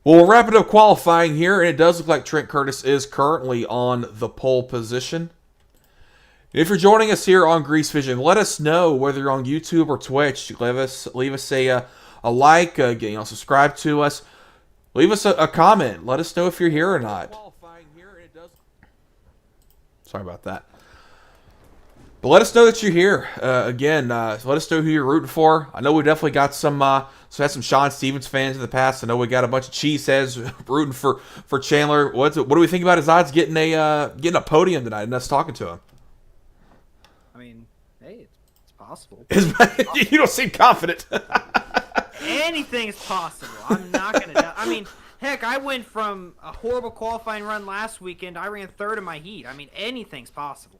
Well, we're wrapping up qualifying here, and it does look like Trent Curtis is currently on the pole position. If you're joining us here on Grease Vision, let us know whether you're on YouTube or Twitch. Leave us a like, subscribe to us. Leave us a comment. Let us know if you're here or not. Sorry about that. But let us know that you're here. Let us know who you're rooting for. I know we definitely got had some Sean Stevens fans in the past. I know we got a bunch of cheeseheads rooting for Chandler. What do we think about his odds getting a podium tonight and us talking to him? I mean, hey, it's possible. You don't seem confident. Anything is possible. I'm not gonna doubt. I mean, heck, I went from a horrible qualifying run last weekend. I ran third in my heat. I mean, anything's possible.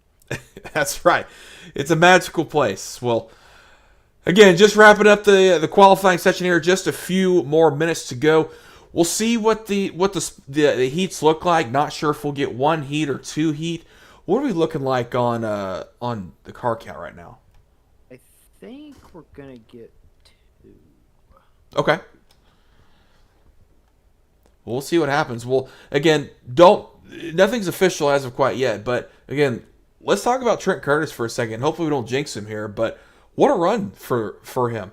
That's right. It's a magical place. Well, again, just wrapping up the qualifying session here. Just a few more minutes to go. We'll see what the heats look like. Not sure if we'll get one heat or two heat. What are we looking like on the car count right now? I think we're gonna get two. Okay. We'll see what happens. Well, again, nothing's official as of quite yet. But again, let's talk about Trent Curtis for a second. Hopefully, we don't jinx him here. But what a run for him.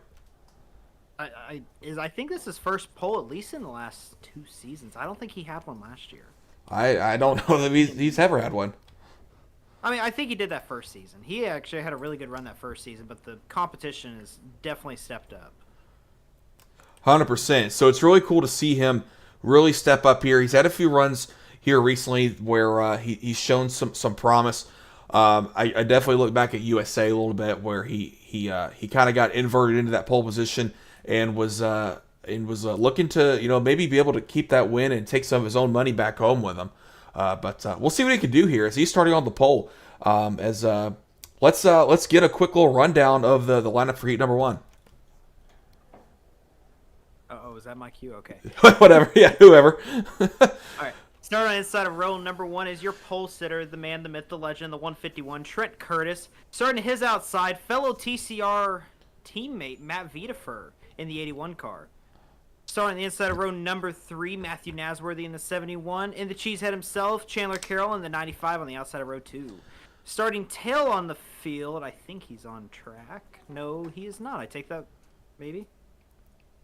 I think this is his first pole, at least in the last 2 seasons. I don't think he had one last year. I don't know that he's ever had one. I mean, I think he did that first season. He actually had a really good run that first season, but the competition has definitely stepped up. 100%. So it's really cool to see him really step up here. He's had a few runs here recently where he's shown some promise. I definitely look back at USA a little bit where he kind of got inverted into that pole position and was looking to maybe be able to keep that win and take some of his own money back home with him. But we'll see what he can do here as he's starting on the pole. Let's get a quick little rundown of the lineup for heat number 1. Oh, is that my cue? Okay. Whatever. Yeah, whoever. All right. Starting on the inside of row number 1 is your pole sitter, the man, the myth, the legend, the 151, Trent Curtis. Starting his outside, fellow TCR teammate Matt Wiedefer in the 81 car. Starting on the inside of row number 3, Matthew Nasworthy in the 71. In the cheesehead himself, Chandler Carroll in the 95 on the outside of row 2. Starting tail on the field, I think he's on track. No, he is not. I take that, maybe.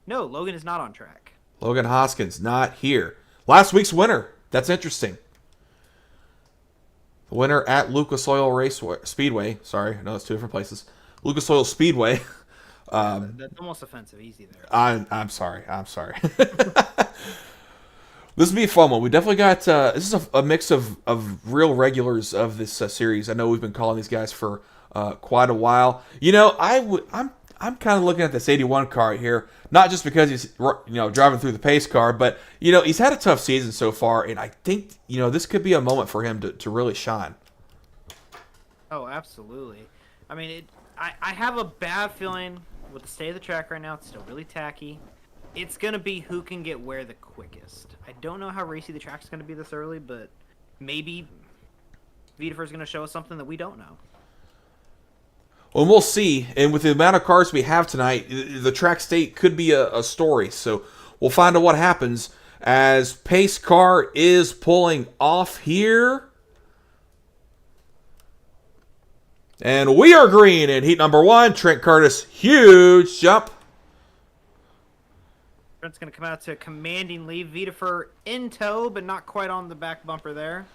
No, Logan is not on track. Logan Hoskins not here. Last week's winner. That's interesting. The winner at Lucas Oil Speedway. Sorry, I know it's 2 different places. Lucas Oil Speedway. That's almost offensive. Easy there. I'm sorry. This will be a fun one. We definitely got this is a mix of real regulars of this series. I know we've been calling these guys for quite a while. I'm kind of looking at this 81 car here, not just because he's driving through the pace car, but he's had a tough season so far, and I think this could be a moment for him to really shine. Oh, absolutely. I mean, I have a bad feeling with the state of the track right now. It's still really tacky. It's going to be who can get where the quickest. I don't know how racy the track's going to be this early, but maybe Wiedefer's going to show us something that we don't know. Well, we'll see. And with the amount of cars we have tonight, the track state could be a story. So we'll find out what happens as pace car is pulling off here. And we are green in heat number 1. Trent Curtis, huge jump. Trent's going to come out to a commanding lead. Wiedefer in tow, but not quite on the back bumper there.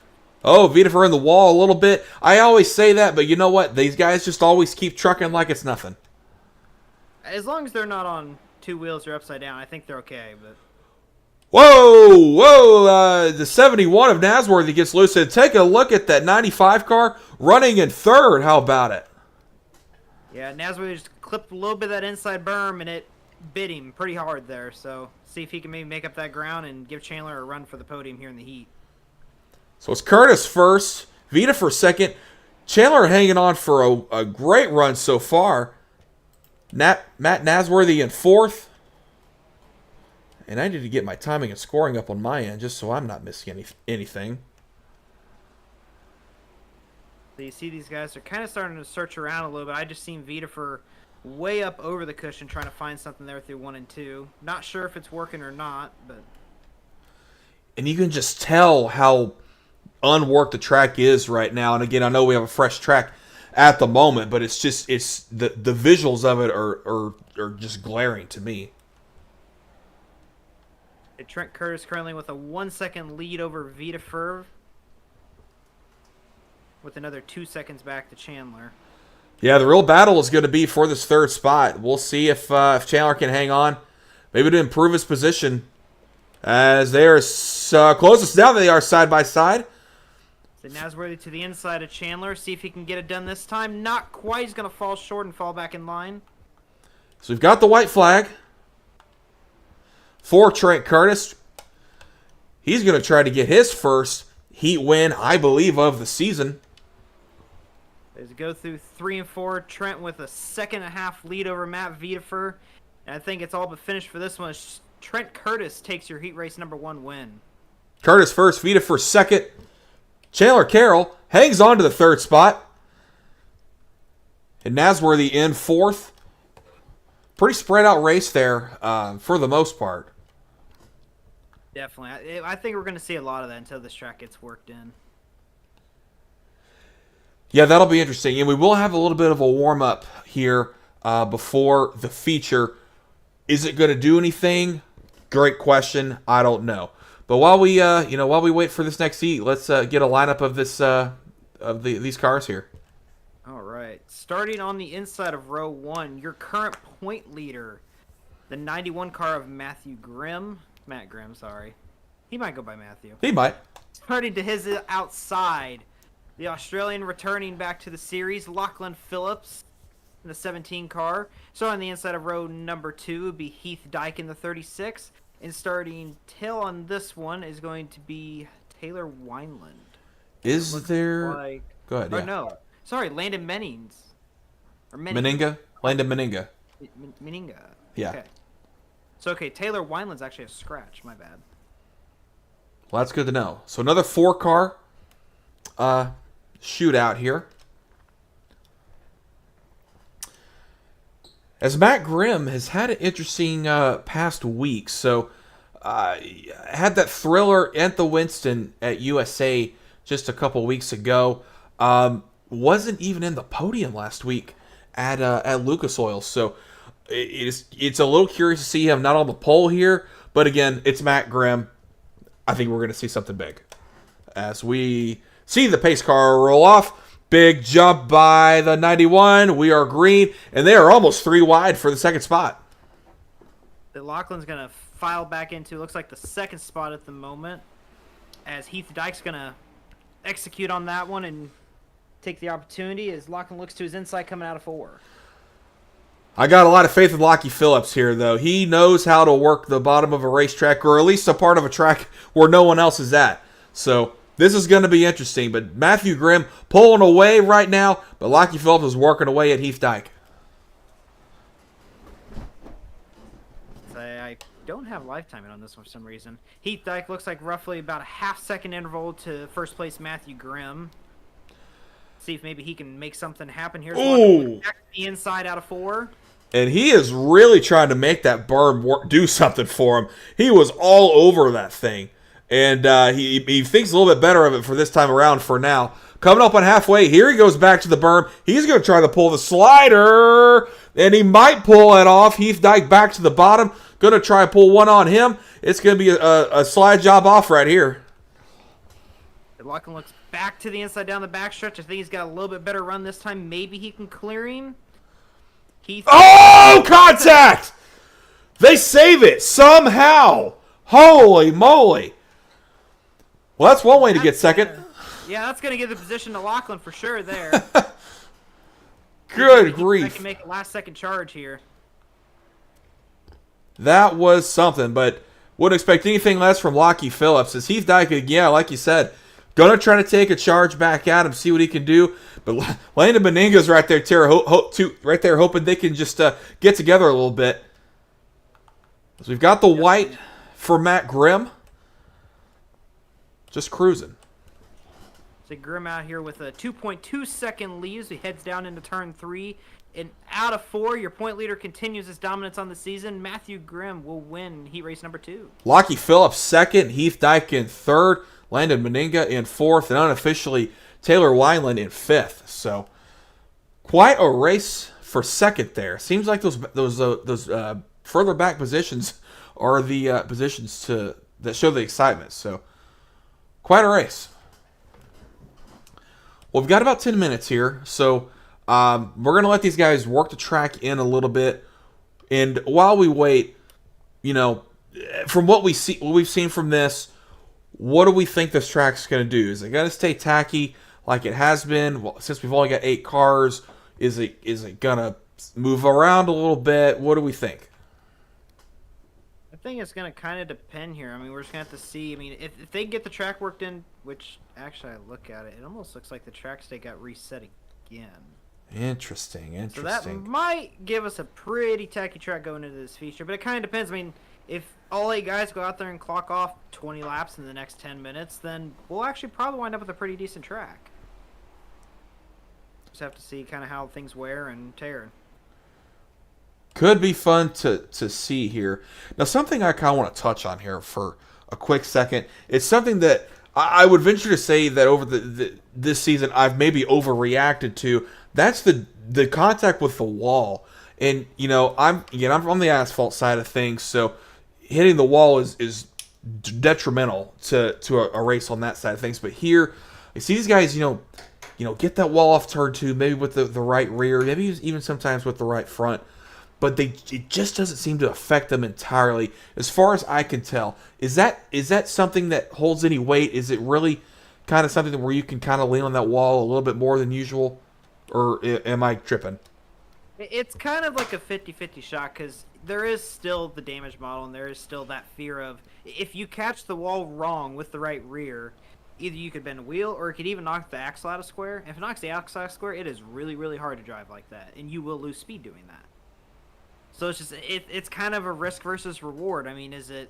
Oh, Wiedefer in the wall a little bit. I always say that, but you know what? These guys just always keep trucking like it's nothing. As long as they're not on 2 wheels or upside down, I think they're okay. But Whoa! The 71 of Nasworthy gets loose. And take a look at that 95 car running in 3rd. How about it? Yeah, Nasworthy just clipped a little bit of that inside berm, and it bit him pretty hard there. So see if he can maybe make up that ground and give Chandler a run for the podium here in the heat. So it's Curtis first, Wiedefer second. Chandler hanging on for a great run so far. Matt Nasworthy in 4th. And I need to get my timing and scoring up on my end just so I'm not missing anything. So you see these guys are kind of starting to search around a little bit. I just seen Wiedefer way up over the cushion trying to find something there through 1 and 2. Not sure if it's working or not, but and you can just tell how unworked the track is right now. And again, I know we have a fresh track at the moment, but it's the visuals of it are just glaring to me. Trent Curtis currently with a 1 second lead over Vitafer, with another 2 seconds back to Chandler. Yeah, the real battle is going to be for this third spot. We'll see if Chandler can hang on, maybe to improve his position, as they are closest down. They are side by side. So Nasworthy to the inside of Chandler. See if he can get it done this time. Not quite. He's going to fall short and fall back in line. So we've got the white flag for Trent Curtis. He's going to try to get his first heat win, I believe, of the season. As we go through 3 and 4, Trent with a 2.5 lead over Matt Vitafer. And I think it's all but finished for this one. Trent Curtis takes your heat race number 1 win. Curtis first, Vitafer second. Chandler Carroll hangs on to the third spot. And Nasworthy in fourth. Pretty spread out race there for the most part. Definitely. I think we're going to see a lot of that until this track gets worked in. Yeah, that'll be interesting. And we will have a little bit of a warm-up here before the feature. Is it going to do anything? Great question. I don't know. But while we wait for this next heat, let's get a lineup of these cars here. All right. Starting on the inside of row 1, your current point leader, the 91 car of Matt Grimm, sorry. He might go by Matthew. He might. Starting to his outside, the Australian returning back to the series, Lachlan Phillips in the 17 car. So on the inside of row number 2 would be Heath Dyke in the 36. And starting tail on this one is going to be Taylor Wineland. Is there... Like... Go ahead, Or yeah. no. Sorry, Landon Mennings. Or Meninga? Landon Meninga. Meninga. Yeah. Okay. So, okay, Taylor Wineland's actually a scratch. My bad. Well, that's good to know. So another 4-car shootout here. As Matt Grimm has had an interesting past week. So had that thriller at the Winston at USA just a couple weeks ago. Wasn't even in the podium last week at Lucas Oil. So it's a little curious to see him not on the pole here. But again, it's Matt Grimm. I think we're going to see something big. As we see the pace car roll off. Big jump by the 91. We are green. And they are almost 3 wide for the second spot. Lachlan's going to file back into, looks like, the second spot at the moment. As Heath Dyke's going to execute on that one and take the opportunity as Lachlan looks to his inside coming out of 4. I got a lot of faith in Lockie Phillips here, though. He knows how to work the bottom of a racetrack, or at least a part of a track where no one else is at. So this is going to be interesting. But Matthew Grimm pulling away right now, but Lockie Phillips is working away at Heath Dyke. I don't have lifetiming on this one for some reason. Heath Dyke looks like roughly about a half-second interval to first place Matthew Grimm. See if maybe he can make something happen here. Ooh. Back to the inside out of 4. And he is really trying to make that berm do something for him. He was all over that thing. And he thinks a little bit better of it for this time around for now. Coming up on halfway, here he goes back to the berm. He's going to try to pull the slider. And he might pull it off. Heath Dyke back to the bottom. Going to try to pull one on him. It's going to be a slide job off right here. Lachlan looks back to the inside down the backstretch. I think he's got a little bit better run this time. Maybe he can clear him. Oh, contact! They save it somehow. Holy moly. Well, that's one way to get second. Yeah, that's going to give the position to Lachlan for sure there. Good grief. I can make a last-second charge here. That was something, but wouldn't expect anything less from Lockie Phillips. As Heath Dyke, yeah, like you said, going to try to take a charge back at him, see what he can do. But Landon Meninga's right there, right there, hoping they can just get together a little bit. So we've got the white for Matt Grimm. Just cruising. So Grimm out here with a 2.2 second lead as he heads down into turn 3. And out of 4, your point leader continues his dominance on the season. Matthew Grimm will win heat race number 2. Lockie Phillips second, Heath Dyke in third, Landon Meninga in fourth, and unofficially Taylor Wineland in fifth. So quite a race for second there. Seems like those further back positions are the positions that show the excitement. So quite a race. Well, we've got about 10 minutes here, so we're going to let these guys work the track in a little bit. And while we wait, you know, from what we've seen from this, what do we think this track's going to do? Is it going to stay tacky like it has been? Well, since we've only got 8 cars, is it going to move around a little bit? What do we think? I think it's going to kind of depend here. I mean, we're just going to have to see. I mean, if they get the track worked in, which actually I look at it, it almost looks like the track state got reset again. Interesting. So that might give us a pretty tacky track going into this feature, but it kind of depends. I mean, if all 8 guys go out there and clock off 20 laps in the next 10 minutes, then we'll actually probably wind up with a pretty decent track. Just have to see kind of how things wear and tear. Could be fun to see here. Now, something I kind of want to touch on here for a quick second. It's something that I would venture to say that over this season I've maybe overreacted to. That's the contact with the wall. And, you know, I'm on the asphalt side of things, so hitting the wall is detrimental to a race on that side of things. But here, I see these guys, you know, get that wall off turn 2, maybe with the right rear, maybe even sometimes with the right front. But it just doesn't seem to affect them entirely, as far as I can tell. Is that something that holds any weight? Is it really kind of something where you can kind of lean on that wall a little bit more than usual? Or am I tripping? It's kind of like a 50-50 shot, because there is still the damage model, and there is still that fear of, if you catch the wall wrong with the right rear, either you could bend a wheel, or it could even knock the axle out of square. If it knocks the axle out of square, it is really, really hard to drive like that, and you will lose speed doing that. So it's just it's kind of a risk versus reward. I mean, is it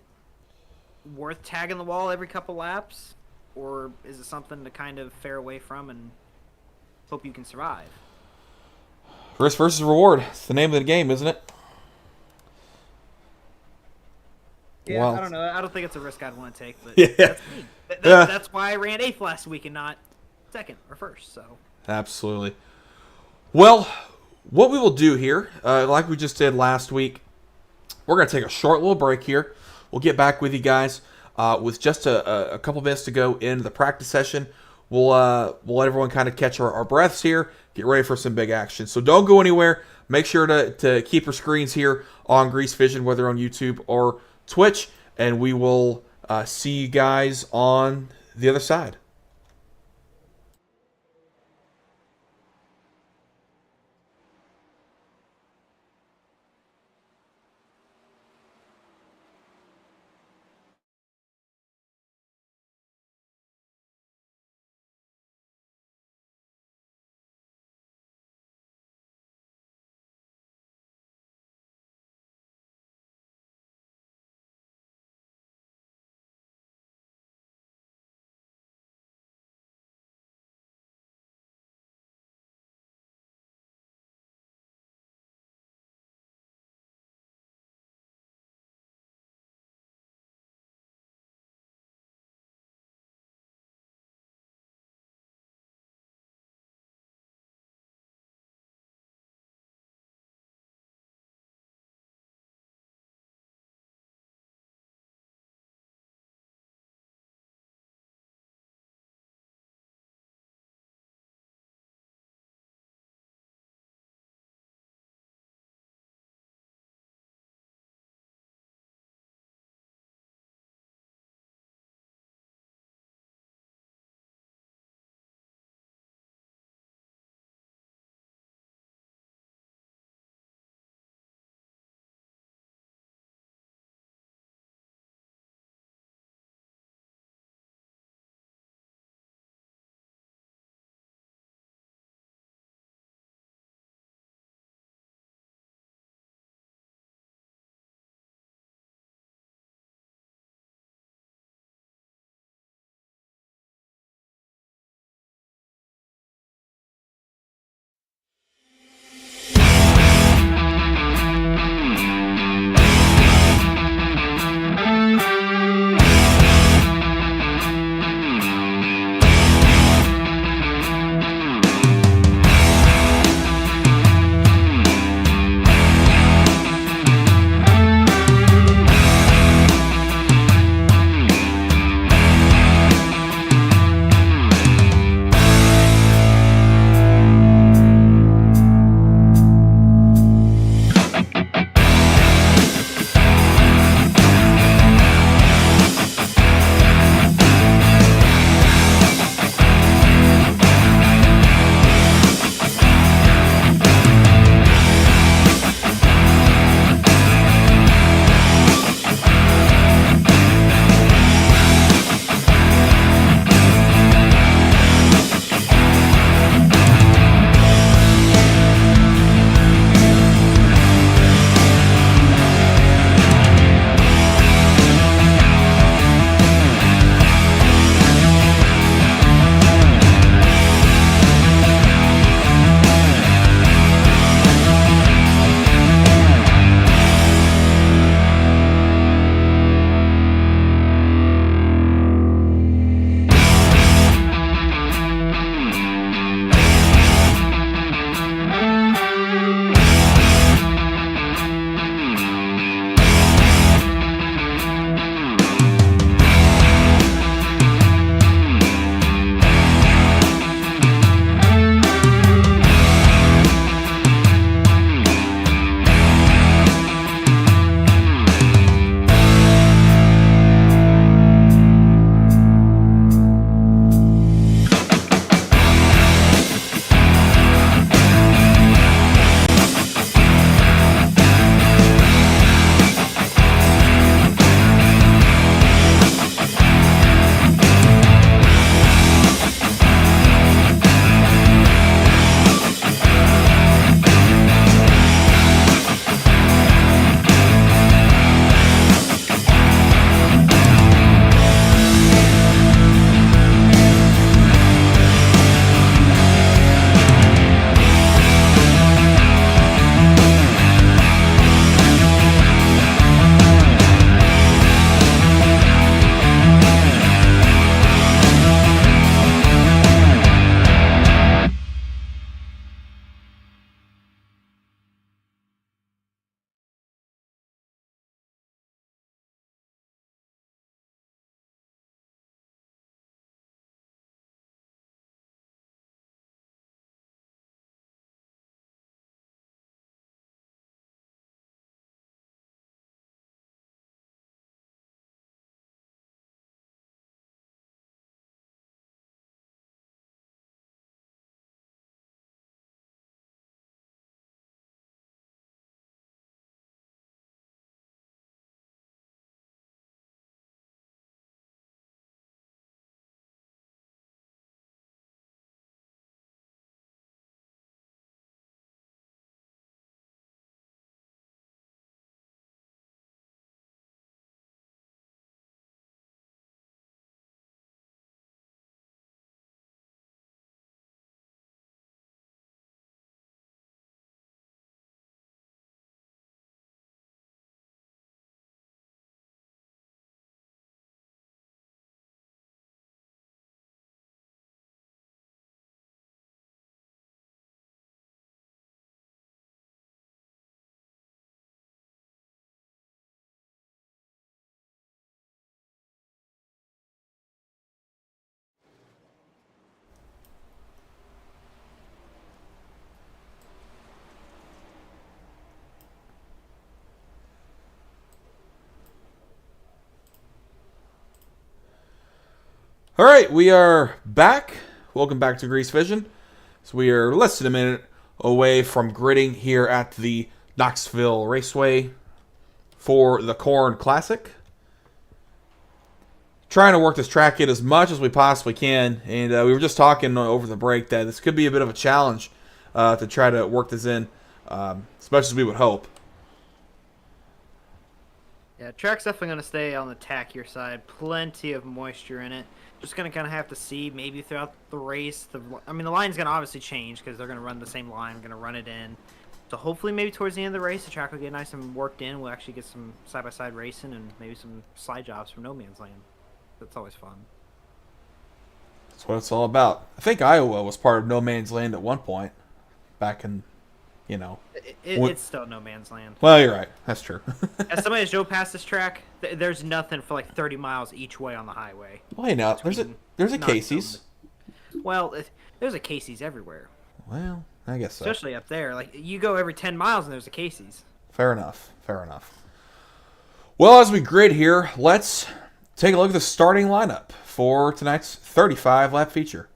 worth tagging the wall every couple laps, or is it something to kind of fare away from and hope you can survive? Risk versus reward. It's the name of the game, isn't it? Yeah, Well, I don't know. I don't think it's a risk I'd want to take, but yeah. that's me. That's why I ran 8th last week and not 2nd or 1st. So Absolutely. Well, what we will do here, like we just did last week, we're going to take a short little break here. We'll get back with you guys with just a couple minutes to go into the practice session. We'll let everyone kind of catch our breaths here, get ready for some big action. So don't go anywhere. Make sure to keep your screens here on Grease Vision, whether on YouTube or Twitch, and we will see you guys on the other side. All right, we are back. Welcome back to Grease Vision. So we are less than a minute away from gridding here at the Knoxville Raceway for the Corn Classic. Trying to work this track in as much as we possibly can, and we were just talking over the break that this could be a bit of a challenge to try to work this in as much as we would hope. Yeah, track's definitely going to stay on the tackier side. Plenty of moisture in it. Just going to kind of have to see maybe throughout the race. The line's going to obviously change because they're going to run the same line, going to run it in. So hopefully maybe towards the end of the race, the track will get nice and worked in. We'll actually get some side-by-side racing and maybe some slide jobs from No Man's Land. That's always fun. That's what it's all about. I think Iowa was part of No Man's Land at one point. Back in, It's still No Man's Land. Well, you're right. That's true. As somebody that drove past this track, there's nothing for like 30 miles each way on the highway. Well, hey, now, there's a Casey's. Well, there's a Casey's everywhere. Well, I guess so. Especially up there. Like, you go every 10 miles and there's a Casey's. Fair enough. Fair enough. Well, as we grid here, let's take a look at the starting lineup for tonight's 35-lap feature.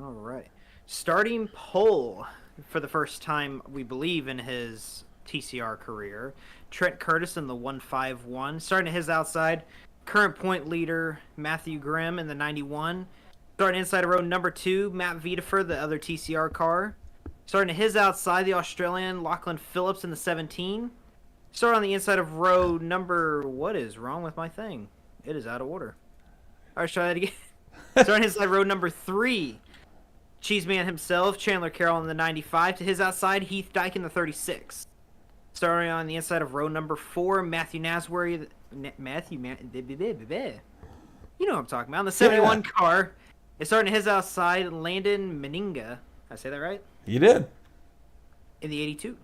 All right. Starting pole for the first time, we believe, in his TCR career. Trent Curtis in the 151. Starting at his outside, current point leader Matthew Grimm in the 91. Starting inside of row number 2, Matt Wiedefer, the other TCR car. Starting at his outside, the Australian Lachlan Phillips in the 17. Starting on the inside of row number... What is wrong with my thing? It is out of order. All right, try that again. Starting inside row number 3, Cheeseman himself, Chandler Carroll in the 95. To his outside, Heath Dyke in the 36. Starting on the inside of row number 4, Matthew Naswery. You know what I'm talking about. In the 71 car. It's starting at his outside, Landon Meninga. Did I say that right? You did. In the 82.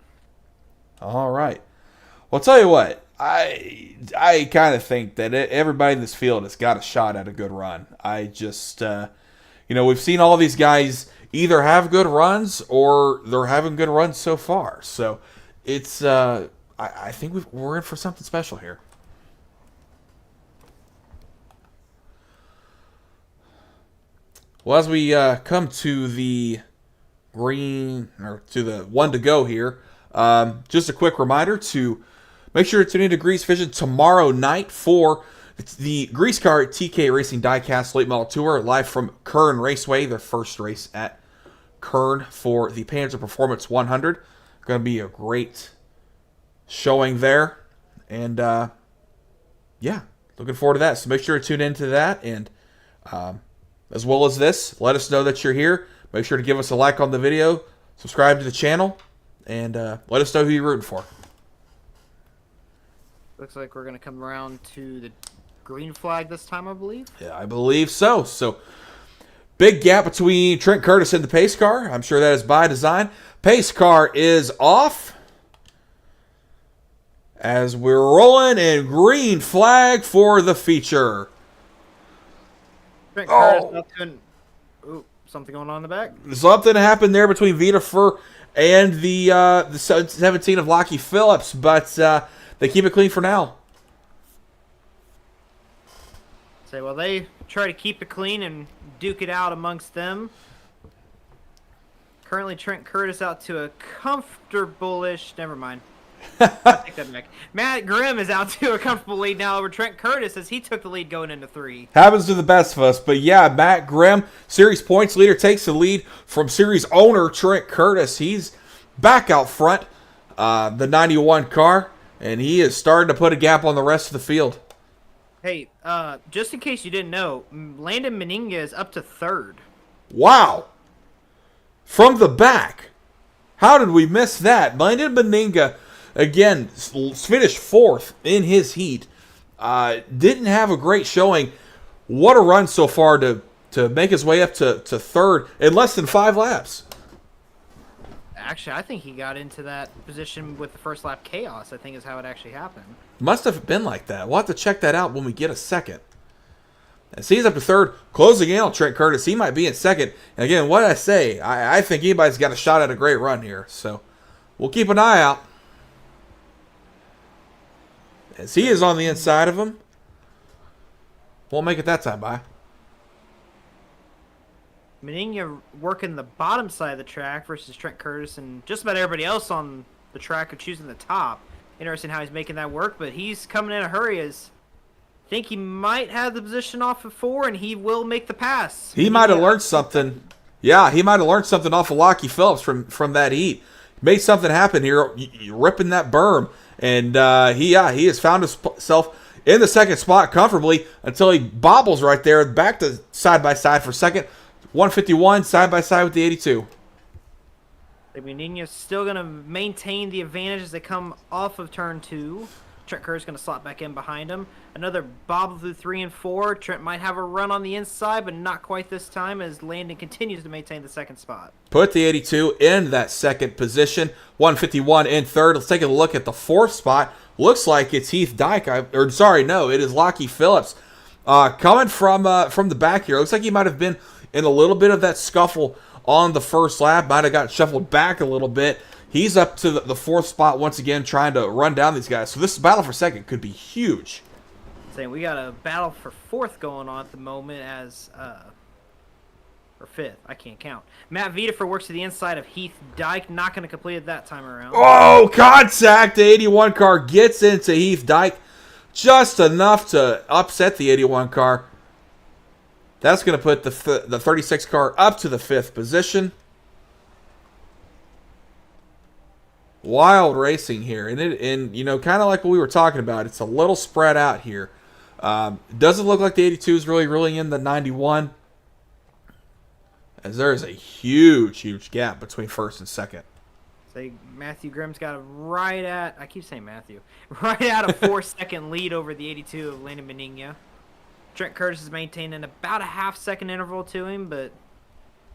All right. Well, I'll tell you what. I kind of think that everybody in this field has got a shot at a good run. I just, we've seen all these guys either have good runs or they're having good runs so far. So it's, I think we're in for something special here. Well, as we come to the to the one to go here, just a quick reminder to make sure to tune into Grease Vision tomorrow night for the Grease Car TK Racing Diecast Late Model Tour, live from Kern Raceway, their first race at Kern for the Panzer Performance 100. Going to be a great showing there. And, looking forward to that. So make sure to tune into that. And as well as this, let us know that you're here. Make sure to give us a like on the video, subscribe to the channel, and let us know who you're rooting for. Looks like we're going to come around to the green flag this time, I believe. Yeah, I believe so. So, big gap between Trent Curtis and the pace car. I'm sure that is by design. Pace car is off as we're rolling, and green flag for the feature. Trent Curtis something going on in the back. Something happened there between Wiedefer and the 17 of Lockie Phillips, but they keep it clean for now. Well, they try to keep it clean and duke it out amongst them. Currently, Trent Curtis out to a comfortable-ish... Never mind. I take that back. Matt Grimm is out to a comfortable lead now over Trent Curtis as he took the lead going into 3. Happens to the best of us, but yeah, Matt Grimm, series points leader, takes the lead from series owner Trent Curtis. He's back out front, the 91 car, and he is starting to put a gap on the rest of the field. Hey, just in case you didn't know, Landon Meninga is up to 3rd. Wow. From the back. How did we miss that? Landon Meninga, again, finished 4th in his heat. Didn't have a great showing. What a run so far to make his way up to 3rd in less than 5 laps. Actually, I think he got into that position with the first lap chaos, I think is how it actually happened. Must have been like that. We'll have to check that out when we get a second. As he's up to 3rd, closing in on Trent Curtis. He might be in 2nd. And again, what did I say? I think anybody's got a shot at a great run here. So we'll keep an eye out. As he is on the inside of him. Won't make it that time, bye. Meninia working the bottom side of the track versus Trent Curtis and just about everybody else on the track of choosing the top. Interesting how he's making that work, but he's coming in a hurry as I think he might have the position off of 4, and he will make the pass. He might have learned something. Yeah, he might have learned something off of Lockie Phillips from that heat. Made something happen here, ripping that berm, and he has found himself in the second spot comfortably until he bobbles right there, back to side by side for second. 151 side by side with the 82. Nina's still going to maintain the advantage as they come off of turn 2. Trent Curtis going to slot back in behind him. Another bobble through 3 and 4. Trent might have a run on the inside, but not quite this time as Landon continues to maintain the second spot. Put the 82 in that second position. 151 in third. Let's take a look at the fourth spot. Looks like it's Heath Dyke. It is Lockie Phillips. Coming from the back here. Looks like he might have been in a little bit of that scuffle on the first lap. Might have got shuffled back a little bit. He's up to the fourth spot once again, trying to run down these guys. So this battle for second could be huge. Saying we got a battle for fourth going on at the moment as, or fifth, I can't count. Matt Wiedefer works to the inside of Heath Dyke, not going to complete it that time around. Oh, contact! The 81 car gets into Heath Dyke just enough to upset the 81 car. That's going to put the 36 car up to the fifth position. Wild racing here, and kind of like what we were talking about, it's a little spread out here. Doesn't look like the 82 is really in the 91, as there is a huge gap between first and second. Say Matthew Grimm's got right at a 4-second lead over the 82 of Landon Benigna. Trent Curtis is maintaining about a half-second interval to him, but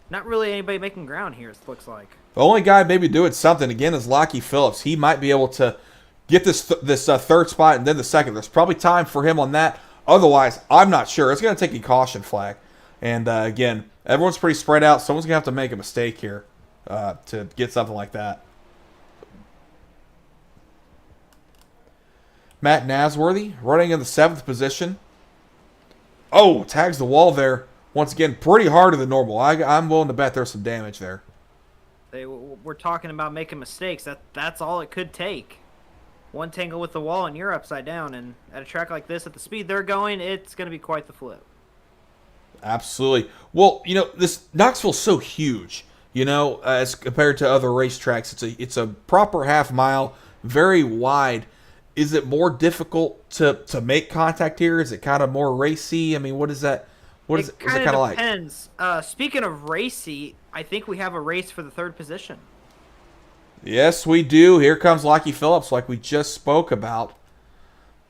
not really anybody making ground here, it looks like. The only guy maybe doing something, again, is Lockie Phillips. He might be able to get this third spot and then the second. There's probably time for him on that. Otherwise, I'm not sure. It's going to take a caution flag. And, again, everyone's pretty spread out. Someone's going to have to make a mistake here to get something like that. Matt Nasworthy running in the 7th position. Oh, tags the wall there. Once again, pretty harder than normal. I'm willing to bet there's some damage there. We're talking about making mistakes. That's all it could take. One tangle with the wall and you're upside down. And at a track like this, at the speed they're going, it's going to be quite the flip. Absolutely. Well, this Knoxville's so huge, as compared to other racetracks. It's a proper half mile, very wide. Is it more difficult to make contact here? Is it kind of more racy? I mean, what is that? What's it kind of like? It depends. Speaking of racy, I think we have a race for the third position. Yes, we do. Here comes Lockie Phillips, like we just spoke about.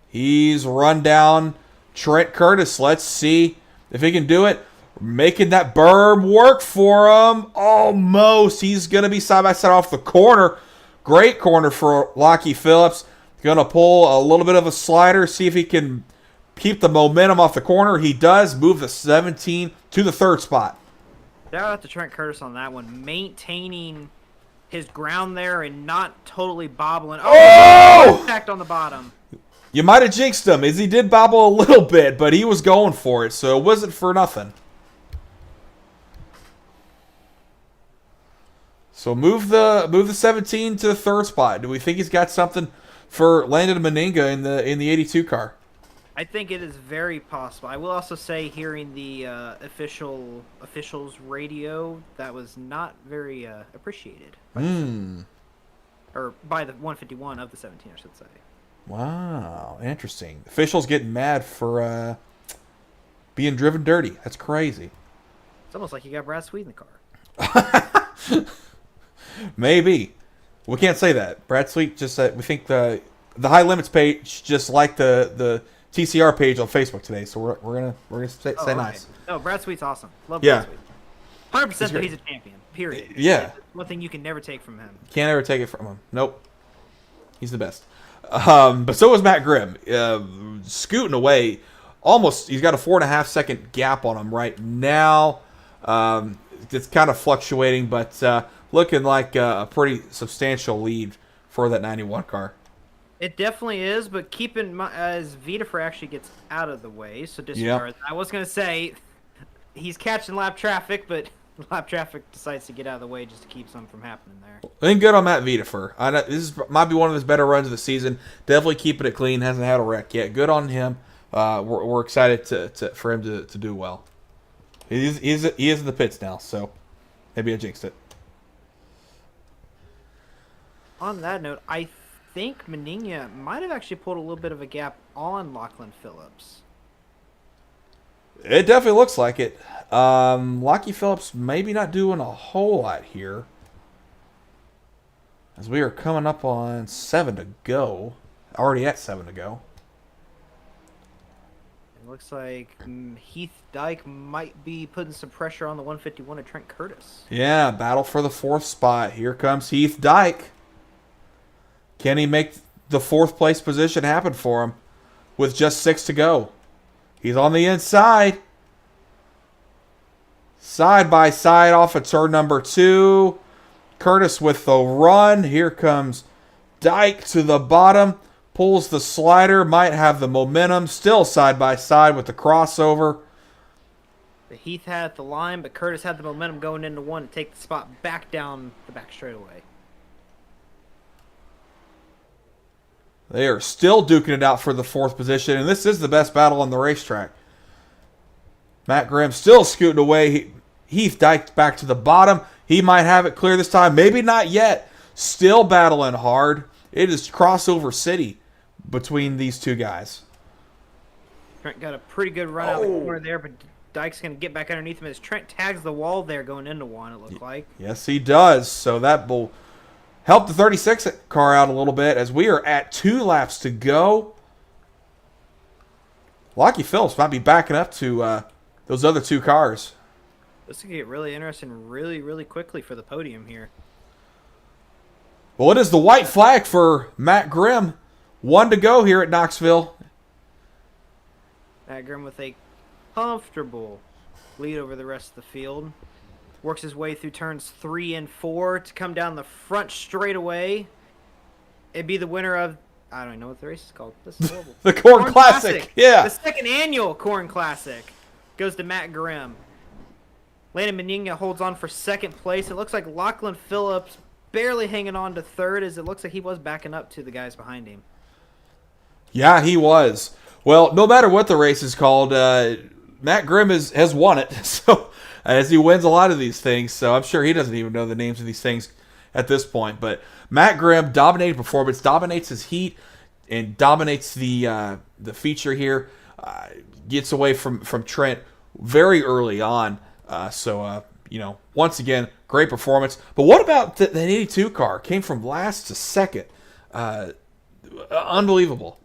He's run down Trent Curtis. Let's see if he can do it. Making that berm work for him. Almost. He's going to be side by side off the corner. Great corner for Lockie Phillips. Going to pull a little bit of a slider, see if he can keep the momentum off the corner. He does move the 17 to the third spot. Shout out to Trent Curtis on that one, maintaining his ground there and not totally bobbling. Oh! Contact on the bottom. You might have jinxed him, as he did bobble a little bit, but he was going for it, so it wasn't for nothing. So move the 17 to the third spot. Do we think he's got something for Landon Meninga in the 82 car? I think it is very possible. I will also say, hearing the officials radio, that was not very appreciated. Or by the 151 of the 17, I should say. Wow, interesting. Officials getting mad for being driven dirty. That's crazy. It's almost like you got Brad Sweet in the car. Maybe. We can't say that. Brad Sweet just said we think the high limits page just like the TCR page on Facebook today, so we're gonna say nice. No, Brad Sweet's awesome. Love yeah. Brad Sweet. 100% that he's a champion. Period. Yeah. That's one thing you can never take from him. Can't ever take it from him. Nope. He's the best. But so is Matt Grimm, scooting away. Almost, he's got a 4.5 second gap on him right now. It's kind of fluctuating, but looking like a pretty substantial lead for that 91 car. It definitely is, but keep in mind, as Wiedefer actually gets out of the way, so disregard. I was going to say, he's catching lap traffic, but lap traffic decides to get out of the way just to keep something from happening there. I think good on Matt Wiedefer. Might be one of his better runs of the season. Definitely keeping it clean. Hasn't had a wreck yet. Good on him. We're excited for him to do well. He is in the pits now, so maybe I jinxed it. On that note, I think Meninga might have actually pulled a little bit of a gap on Lachlan Phillips. It definitely looks like it. Lockie Phillips maybe not doing a whole lot here, as we are coming up on 7 to go. Already at 7 to go. It looks like Heath Dyke might be putting some pressure on the 151 of Trent Curtis. Yeah, battle for the 4th spot. Here comes Heath Dyke. Can he make the 4th place position happen for him with just 6 to go? He's on the inside. Side by side off of turn number 2. Curtis with the run. Here comes Dyke to the bottom. Pulls the slider. Might have the momentum. Still side by side with the crossover. The Heath had the line, but Curtis had the momentum going into 1 to take the spot back down the back straightaway. They are still duking it out for the 4th position, and this is the best battle on the racetrack. Matt Grimm still scooting away. Heath Dyke back to the bottom. He might have it clear this time. Maybe not yet. Still battling hard. It is crossover city between these two guys. Trent got a pretty good run out of the corner there, but Dyke's going to get back underneath him as Trent tags the wall there going into 1, it looked like. Yes, he does. So that will help the 36 car out a little bit as we are at 2 laps to go. Lockie Phillips might be backing up to those other 2 cars. This could get really interesting really, really quickly for the podium here. Well, it is the white flag for Matt Grimm. 1 to go here at Knoxville. Matt Grimm with a comfortable lead over the rest of the field. Works his way through turns 3 and 4 to come down the front straightaway. It'd be the winner of, I don't know what the race is called. This is horrible. The Corn Classic. Yeah. The 2nd annual Corn Classic goes to Matt Grimm. Landon Meninga holds on for 2nd place. It looks like Lachlan Phillips barely hanging on to 3rd, as it looks like he was backing up to the guys behind him. Yeah, he was. Well, no matter what the race is called, Matt Grimm has won it. So as he wins a lot of these things, so I'm sure he doesn't even know the names of these things at this point. But Matt Grimm, dominated performance, dominates his heat, and dominates the feature here. Gets away from Trent very early on. Once again, great performance. But what about that 82 car? Came from last to 2nd. Unbelievable.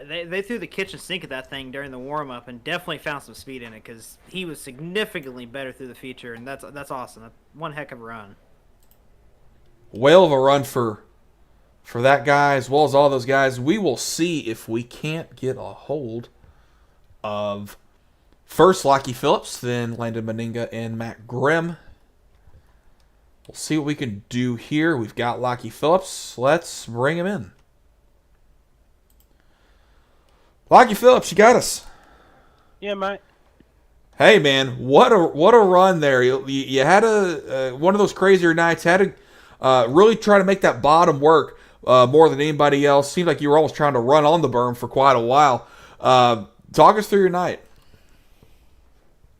They threw the kitchen sink at that thing during the warm-up and definitely found some speed in it because he was significantly better through the feature, and that's awesome. That's one heck of a run. Whale of a run for that guy as well as all those guys. We will see if we can't get a hold of first Lockie Phillips, then Landon Meninga and Matt Grimm. We'll see what we can do here. We've got Lockie Phillips. Let's bring him in. Lockie Phillips, you got us. Yeah, mate. Hey, man, what a run there. You had one of those crazier nights. Had to really try to make that bottom work more than anybody else. Seemed like you were almost trying to run on the berm for quite a while. Talk us through your night.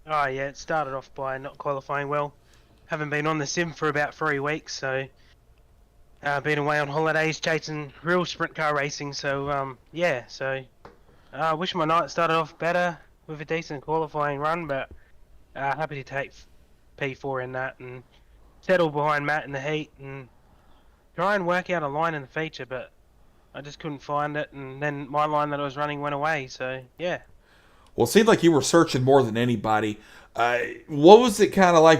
Oh, yeah, it started off by not qualifying well. Haven't been on the sim for about 3 weeks, so been away on holidays chasing real sprint car racing. So, I wish my night started off better with a decent qualifying run, but happy to take P4 in that and settle behind Matt in the heat and try and work out a line in the feature, but I just couldn't find it, and then my line that I was running went away, so yeah. Well, it seemed like you were searching more than anybody. What was it kind of like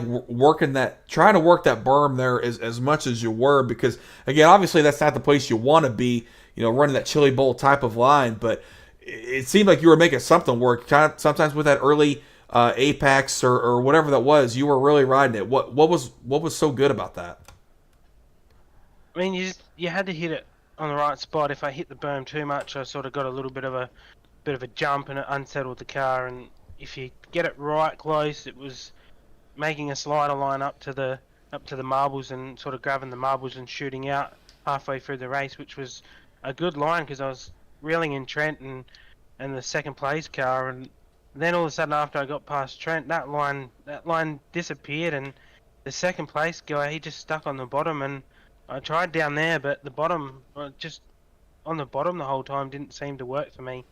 trying to work that berm there as much as you were? Because, again, obviously that's not the place you want to be, running that chili bowl type of line, but it seemed like you were making something work. Kind of sometimes with that early apex or whatever that was, you were really riding it. What was so good about that? I mean, you had to hit it on the right spot. If I hit the berm too much, I sort of got a little bit of a jump and it unsettled the car. And if you get it right close, it was making a slider line up to the marbles and sort of grabbing the marbles and shooting out halfway through the race, which was a good line because I was reeling in Trent and the second place car, and then all of a sudden after I got past Trent, that line disappeared, and the second place guy, he just stuck on the bottom, and I tried down there, but the bottom, just on the bottom the whole time, didn't seem to work for me.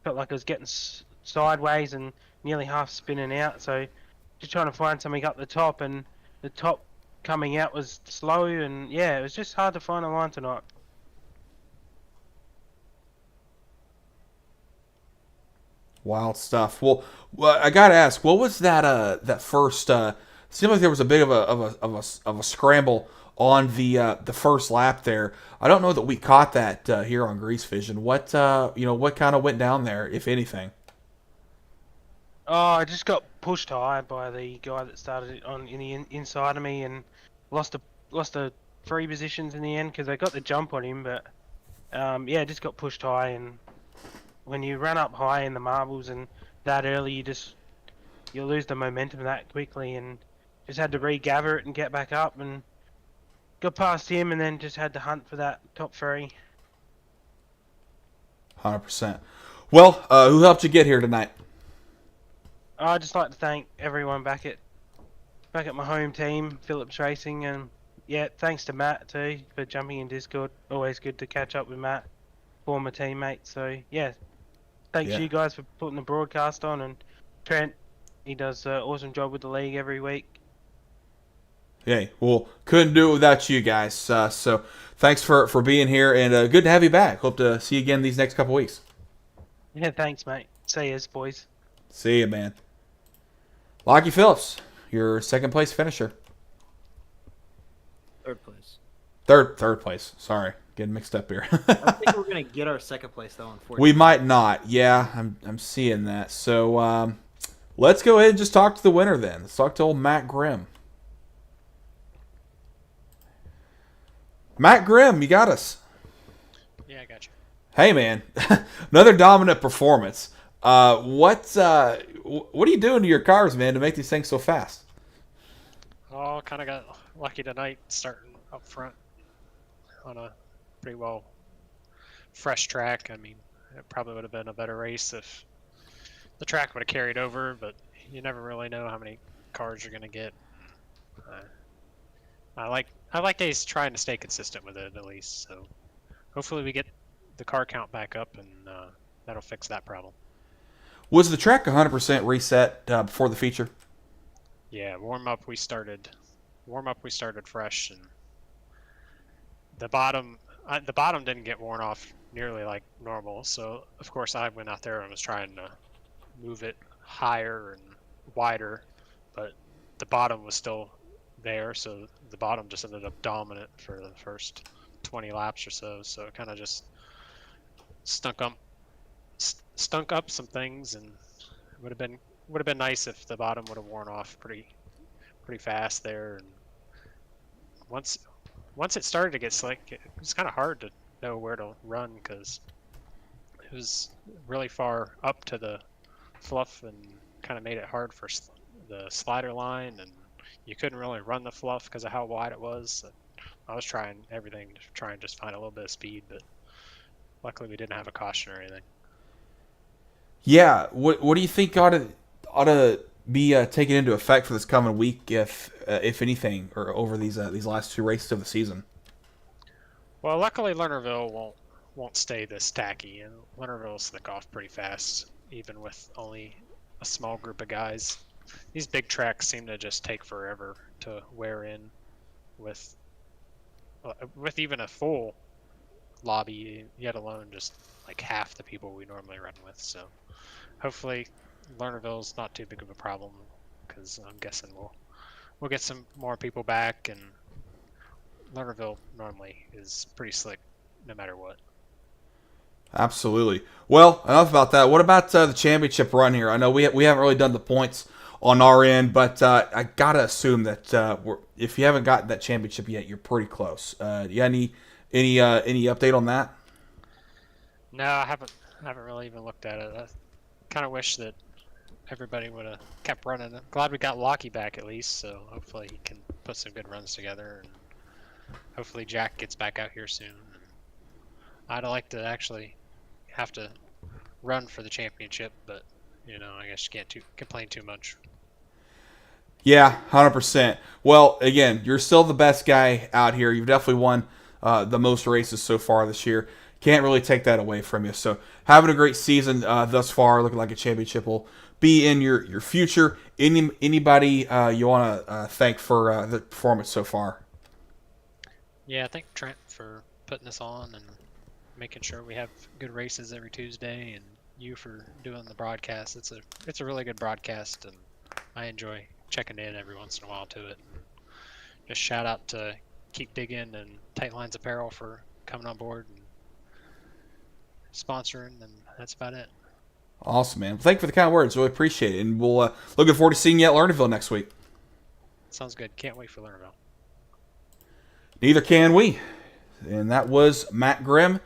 Felt like I was getting sideways and nearly half spinning out, so just trying to find something up the top, and the top coming out was slow, and yeah, it was just hard to find a line tonight. Wild stuff. Well, I gotta ask, what was that first? Seemed like there was a bit of a scramble on the first lap there. I don't know that we caught that here on Grease Vision. What what kind of went down there, if anything? Oh, I just got pushed high by the guy that started in the inside of me, and lost a 3 positions in the end because I got the jump on him, but yeah, just got pushed high, and when you run up high in the marbles and that early, you lose the momentum that quickly, and just had to regather it and get back up, and got past him, and then just had to hunt for that top 3. 100%. Well, who helped you get here tonight? I'd just like to thank everyone back at my home team, Phillips Racing, and yeah, thanks to Matt too for jumping in Discord. Always good to catch up with Matt, former teammate. So yeah, thanks Yeah. you guys for putting the broadcast on, and Trent, he does an awesome job with the league every week. Hey, well, couldn't do it without you guys. So thanks for being here, and good to have you back. Hope to see you again these next couple weeks. Yeah, thanks, mate. See yous, boys. See you, man. Lockie Phillips, your second place finisher. Third place. Third place. Sorry, getting mixed up here. I think we're gonna get our second place though. Unfortunately, We might not. Yeah, I'm seeing that. So let's go ahead and just talk to the winner then. Let's talk to old Matt Grimm. Matt Grimm, you got us. Yeah, I got you. Hey, man, another dominant performance. What are you doing to your cars, man, to make these things so fast? Oh, kind of got lucky tonight starting up front on a pretty well fresh track. I mean, it probably would have been a better race if the track would have carried over, but you never really know how many cars you're going to get. I like days trying to stay consistent with it at least. So hopefully we get the car count back up, and that'll fix that problem. Was the track 100% reset before the feature? Yeah, warm up we started fresh, and the bottom didn't get worn off nearly like normal. So of course I went out there and was trying to move it higher and wider, but the bottom was still there, so the bottom just ended up dominant for the first 20 laps or so. So it kind of just stunk up some things, and it would have been nice if the bottom would have worn off pretty fast there. And once it started to get slick, it was kind of hard to know where to run because it was really far up to the fluff and kind of made it hard for the slider line, and you couldn't really run the fluff because of how wide it was. So I was trying everything to try and just find a little bit of speed, but luckily we didn't have a caution or anything. Yeah. What do you think ought to be taken into effect for this coming week, if anything, or over these last 2 races of the season? Well, luckily Lernerville won't stay this tacky, and Lernerville will slick off pretty fast, even with only a small group of guys. These big tracks seem to just take forever to wear in with even a full lobby, yet alone just like half the people we normally run with. So hopefully Lernerville's not too big of a problem, because I'm guessing we'll get some more people back, and Lernerville normally is pretty slick no matter what. Absolutely. Well, enough about that. What about the championship run here? I know we haven't really done the points on our end, but I gotta assume that if you haven't gotten that championship yet, you're pretty close. You got any update on that? No, I haven't really even looked at it. I kind of wish that everybody would have kept running. I'm glad we got Lockie back at least, so hopefully he can put some good runs together, and hopefully Jack gets back out here soon. I'd like to actually have to run for the championship, but I guess you can't complain too much. Yeah, 100%. Well, again, you're still the best guy out here. You've definitely won the most races so far this year. Can't really take that away from you. So having a great season thus far, looking like a championship will be in your future. Anybody you want to thank for the performance so far? Yeah, I thank Trent for putting this on and making sure we have good races every Tuesday, and you for doing the broadcast. It's a really good broadcast, and I enjoy checking in every once in a while to it. Just shout out to Keep Digging and Tight Lines Apparel for coming on board and sponsoring, and that's about it. Awesome, man. Thank you for the kind words. Really appreciate it. And we'll looking forward to seeing you at Lernerville next week. Sounds good. Can't wait for Lernerville. Neither can we. And that was Matt Grimm,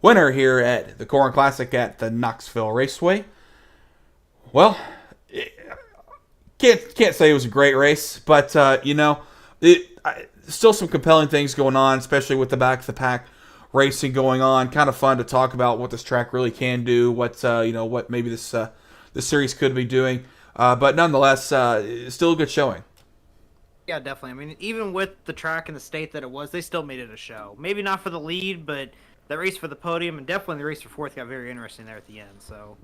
winner here at the Corn Classic at the Knoxville Raceway. Well, can't say it was a great race, but still some compelling things going on, especially with the back of the pack racing going on. Kind of fun to talk about what this track really can do, what maybe this series could be doing. But nonetheless, still a good showing. Yeah, definitely. I mean, even with the track and the state that it was, they still made it a show. Maybe not for the lead, but the race for the podium and definitely the race for fourth got very interesting there at the end. So,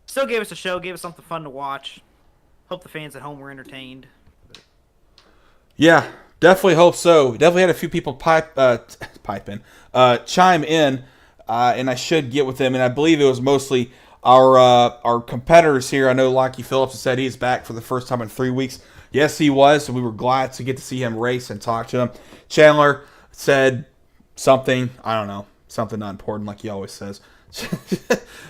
still gave us a show, gave us something fun to watch. Hope the fans at home were entertained. Yeah, definitely hope so. Definitely had a few people chime in, and I should get with them. And I believe it was mostly our competitors here. I know Lockie Phillips said he's back for the first time in 3 weeks. Yes, he was, and we were glad to get to see him race and talk to him. Chandler said something, I don't know, something not important like he always says.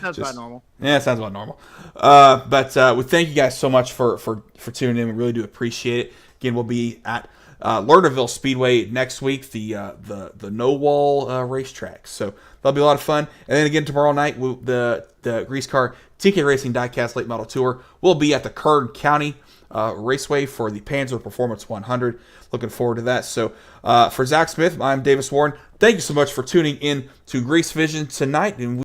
That's about normal. Yeah, it sounds about normal. But we thank you guys so much for tuning in. We really do appreciate it. Again, we'll be at Lernerville Speedway next week, the no wall racetrack. So that'll be a lot of fun. And then again tomorrow night, the Grease Car TK Racing Diecast Late Model Tour will be at the Kern County Raceway for the Panzer Performance 100. Looking forward to that. So for Zach Smith, I'm Davis Warren. Thank you so much for tuning in to Grease Vision tonight, and